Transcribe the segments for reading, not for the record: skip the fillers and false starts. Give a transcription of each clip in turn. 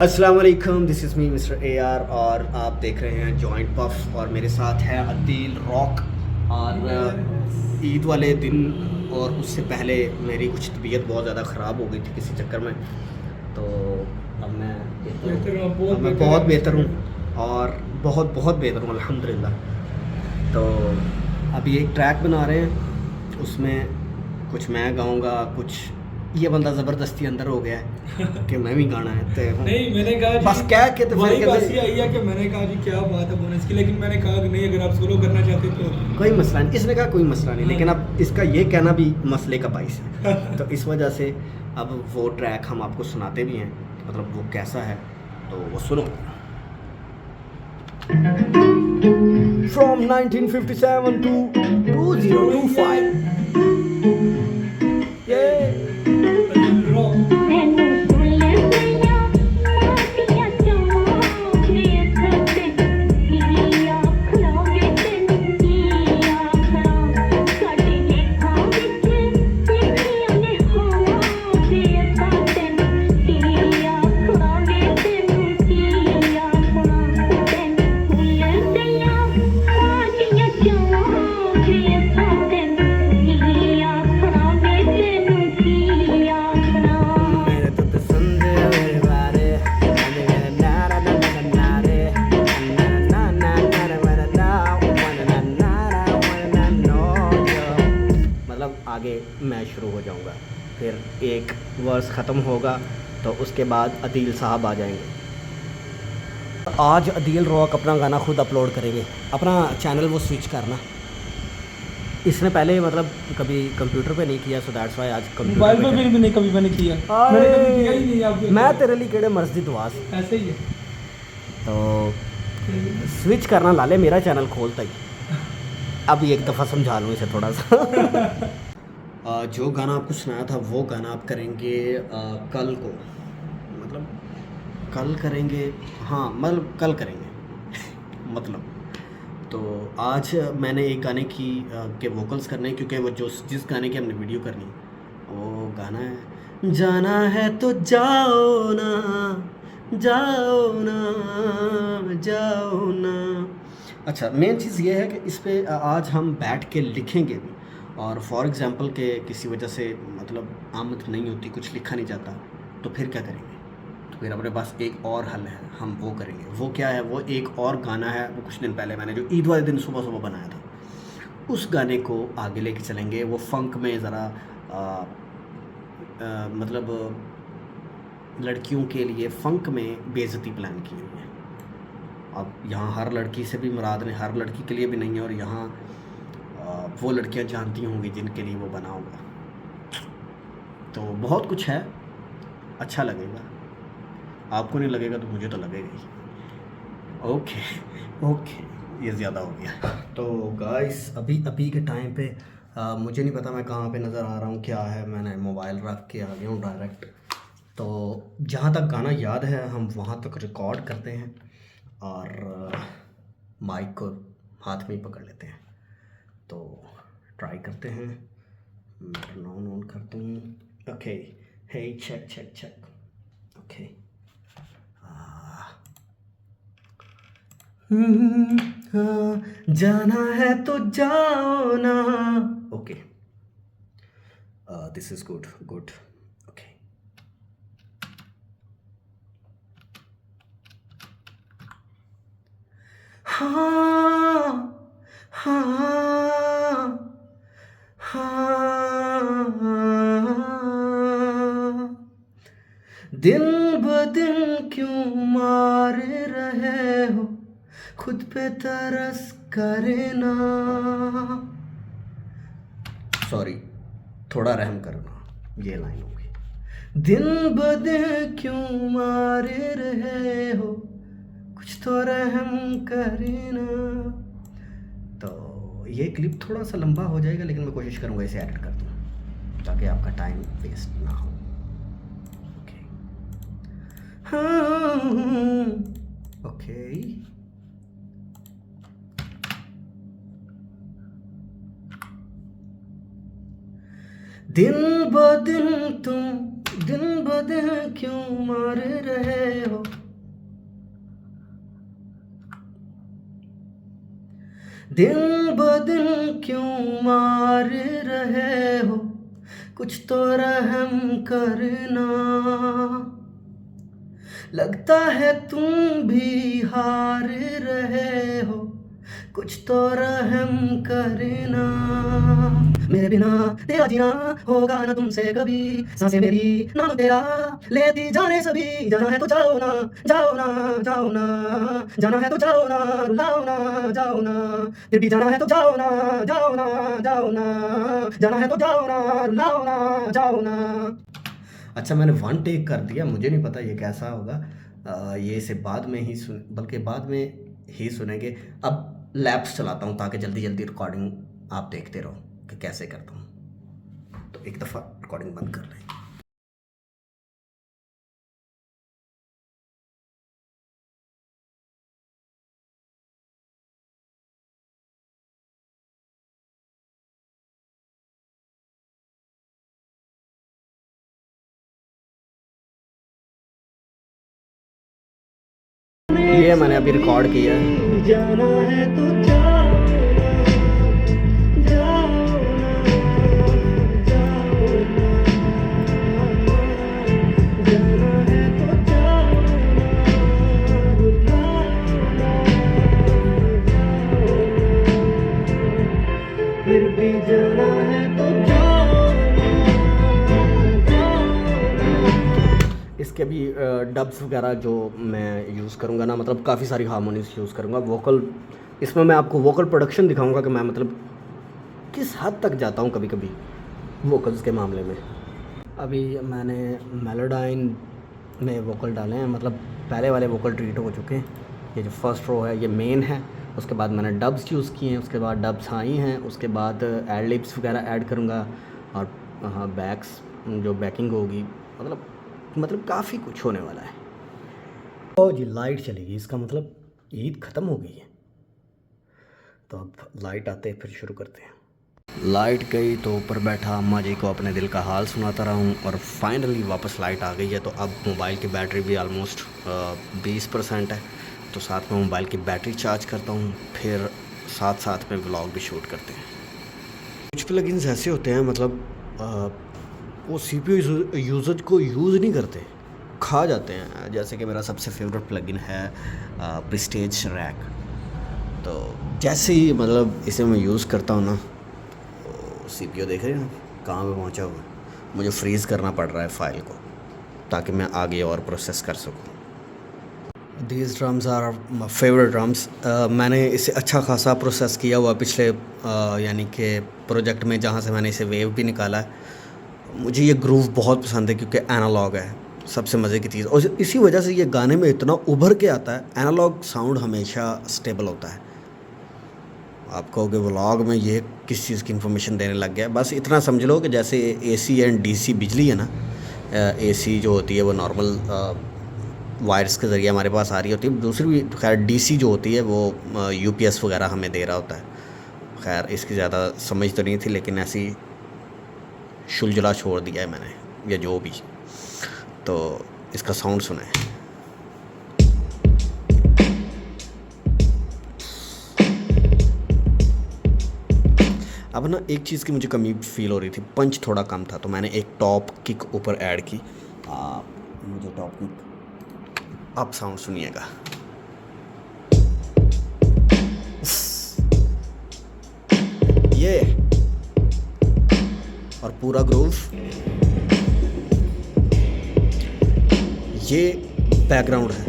अस्सलाम वालेकुम, this is me mister A R और आप देख रहे हैं जॉइंट पफ और मेरे साथ है अदील रॉक। और ईद वाले दिन और उससे पहले मेरी कुछ तबीयत बहुत ज़्यादा ख़राब हो गई थी किसी चक्कर में, तो अब मैं बहुत बेहतर हूँ और बहुत बहुत बेहतर हूँ अल्हम्दुलिल्लाह। तो अभी एक ट्रैक बना रहे हैं, उसमें कुछ मैं गाऊँगा, कुछ ये बंदा ज़बरदस्ती अंदर हो गया है कि मैं भी गाना है तो नहीं, मैंने कहा जी, बस क्या के तो फिर वही बात कहते आई है कि मैंने कहा जी क्या बात है बोनस की, लेकिन मैंने कहा कि नहीं, अगर आप सोलो करना चाहते तो कोई मसला नहीं। इसने कहा कोई मसला नहीं, लेकिन अब इसका ये कहना भी मसले का बाइस है तो इस वजह से अब वो ट्रैक हम आपको सुनाते भी हैं, मतलब वो कैसा है तो वो सुनो। From 1957 to 2025 yeah. आगे मैं शुरू हो जाऊंगा, फिर एक वर्स ख़त्म होगा तो उसके बाद अदील साहब आ जाएंगे। आज अदील रॉक अपना गाना खुद अपलोड करेंगे, अपना चैनल वो स्विच करना। इसने पहले मतलब कभी कंप्यूटर पे नहीं किया, सो दैट्स वाई आज मोबाइल पे भी नहीं, कभी मैंने किया, मैंने कभी किया ही नहीं आपके। मैं तेरे लिए केड़े मर्जी दुआस ऐसे ही है तो स्विच करना लाले, मेरा चैनल खोलता ही। अब एक दफ़ा समझा लूँ इसे थोड़ा सा जो गाना आपको सुनाया था वो गाना आप करेंगे कल को, मतलब कल करेंगे, हाँ मतलब कल करेंगे मतलब। तो आज मैंने एक गाने की के वोकल्स करने हैं, क्योंकि वो जिस गाने की हमने वीडियो करनी है वो गाना है जाना है तो जाओ ना, जाओ ना, जाओ ना। अच्छा, मेन चीज़ ये है कि इस पे आज हम बैठ के लिखेंगे भी, और फॉर एग्ज़ाम्पल के किसी वजह से मतलब आमद नहीं होती, कुछ लिखा नहीं जाता, तो फिर क्या करेंगे? तो फिर अपने पास एक और हल है, हम वो करेंगे। वो क्या है? वो एक और गाना है, वो कुछ दिन पहले मैंने जो ईद वाले दिन सुबह सुबह बनाया था, उस गाने को आगे लेके चलेंगे। वो फंक में ज़रा मतलब लड़कियों के लिए फ़ंक में बेइज्जती प्लान की हुई है। अब यहाँ हर लड़की से भी मुराद नहीं, हर लड़की के लिए भी नहीं है, और यहाँ वो लड़कियाँ जानती होंगी जिनके लिए वो बना होगा। तो बहुत कुछ है, अच्छा लगेगा। आपको नहीं लगेगा तो मुझे तो लगेगा ही। ओके ओके, ये ज़्यादा हो गया। तो गाइस अभी के टाइम पे मुझे नहीं पता मैं कहाँ पे नज़र आ रहा हूँ, क्या है, मैंने मोबाइल रख के आ गया हूँ डायरेक्ट। तो जहाँ तक गाना याद है हम वहाँ तक रिकॉर्ड करते हैं और माइक को हाथ में ही पकड़ लेते हैं। तो ट्राई करते हैं, मैं टर्न ऑन करता हूँ। ओके, हे चेक चेक चेक, ओके। जाना है तो जाओ ना, okay, this is good good, okay. हाँ हाँ हाँ, दिन ब दिन क्यों मार रहे हो, खुद पे तरस करे ना। सॉरी, थोड़ा रहम करना, ये लाइन होगी। दिन ब दिन क्यों मार रहे हो, कुछ तो रहम करे ना। तो ये क्लिप थोड़ा सा लंबा हो जाएगा, लेकिन मैं कोशिश करूँगा इसे एडिट कर दूँ ताकि आपका टाइम वेस्ट ना हो। ओके हाँ ओके, दिन ब दिन तुम दिन ब दिन क्यों मार रहे हो, दिन ब दिन क्यों मार रहे हो, कुछ तो रहम करना, लगता है तुम भी हार रहे हो, कुछ तो रहम करना। मेरे बिना तेरा जीना होगा ना तुमसे कभी, सांसें मेरी नाम तेरा लेती जाने सभी, जाना है तो जाओ ना, जाओ ना, जाओ ना, जाना है तो जाओ ना, रुलाओ ना, जाओ ना, फिर भी जाना है तो जाओ ना, जाओ ना, जाओ ना, जाना है तो जाओ ना, रुलाओ ना, जाओ ना। अच्छा, मैंने वन टेक कर दिया, मुझे नहीं पता ये कैसा होगा। ये इसे बाद में ही बल्कि बाद में ही सुनेंगे। अब लैप्स चलाता हूँ ताकि जल्दी जल्दी रिकॉर्डिंग आप देखते रहो कि कैसे करता हूँ। तो एक दफ़ा रिकॉर्डिंग बंद कर लें। ये मैंने अभी रिकॉर्ड किया है। जाना है तो जाओ ना, जाओ ना, जाना है तो जाओ ना, फिर भी जाना है तो जाओ ना। इसके भी डब्स वगैरह जो मैं यूज़ करूँगा ना, मतलब काफ़ी सारी हारमोनीज यूज़ करूँगा। वोकल इसमें मैं आपको वोकल प्रोडक्शन दिखाऊंगा कि मैं मतलब किस हद तक जाता हूँ कभी कभी वोकल्स के मामले में। अभी मैंने मेलोडाइन में वोकल डाले हैं, मतलब पहले वाले वोकल ट्रीट हो चुके हैं। ये जो फर्स्ट रो है ये मेन है, उसके बाद मैंने डब्स यूज़ किए हैं, उसके बाद डब्स हाई हैं, उसके बाद एड लिप्स वगैरह ऐड करूँगा, और हाँ बैक्स जो बैकिंग होगी, मतलब काफ़ी कुछ होने वाला है। ओ जी, लाइट चली गई, इसका मतलब ईद ख़त्म हो गई है। तो अब लाइट आते फिर शुरू करते हैं। लाइट गई तो ऊपर बैठा अम्मा जी को अपने दिल का हाल सुनाता रहा हूँ, और फाइनली वापस लाइट आ गई है। तो अब मोबाइल की बैटरी भी ऑलमोस्ट 20% है, तो साथ में मोबाइल की बैटरी चार्ज करता हूँ, फिर साथ साथ में व्लॉग भी शूट करते हैं। कुछ प्लगइन्स ऐसे होते हैं, मतलब वो CPU यूज़र को यूज़ नहीं करते, खा जाते हैं। जैसे कि मेरा सबसे फेवरेट प्लगइन है प्रेस्टीज रैक। तो जैसे ही मतलब इसे मैं यूज़ करता हूँ ना, CPU देख रहे हैं कहाँ पे पहुँचा हुआ, मुझे फ्रीज़ करना पड़ रहा है फाइल को ताकि मैं आगे और प्रोसेस कर सकूँ। These drums are my favourite drums. मैंने इसे अच्छा खासा प्रोसेस किया हुआ पिछले यानी कि प्रोजेक्ट में, जहाँ से मैंने इसे वेव भी निकाला है। मुझे ये ग्रूव बहुत पसंद है क्योंकि एनालॉग है, सबसे मज़े की चीज़, और इसी वजह से ये गाने में इतना उभर के आता है। एनालॉग साउंड हमेशा स्टेबल होता है। आप कहोगे व्लॉग में ये किस चीज़ की इन्फॉर्मेशन देने लग गया। बस इतना समझ लो कि जैसे AC एंड DC बिजली है ना, AC जो होती है वो नॉर्मल वायर्स के ज़रिए हमारे पास आ रही होती है। दूसरी भी खैर DC जो होती है वो UPS वगैरह हमें दे रहा होता है। खैर इसकी ज़्यादा समझ तो नहीं थी, लेकिन ऐसी शुलझुला छोड़ दिया है मैंने, या जो भी। तो इसका साउंड सुने। अब ना एक चीज़ की मुझे कमी फील हो रही थी, पंच थोड़ा कम था, तो मैंने एक टॉप किक ऊपर ऐड की। मुझे टॉप किक, अब साउंड सुनिएगा। ये और पूरा ग्रूव, ये बैकग्राउंड है,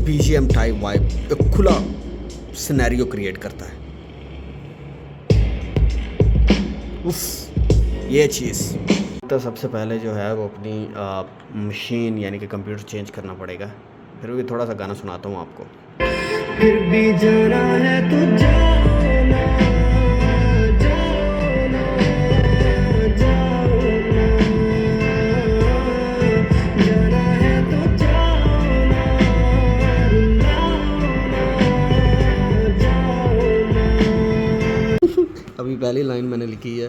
BGM टाइप वाइब, एक खुला सिनेरियो क्रिएट करता है। ये चीज़ तो सबसे पहले जो है वो अपनी मशीन यानी कि कंप्यूटर चेंज करना पड़ेगा। फिर भी थोड़ा सा गाना सुनाता हूँ आपको। फिर भी जाना है तो जाना, जाना, जाना, जाना है तो जाना, जाना। अभी पहली लाइन मैंने लिखी है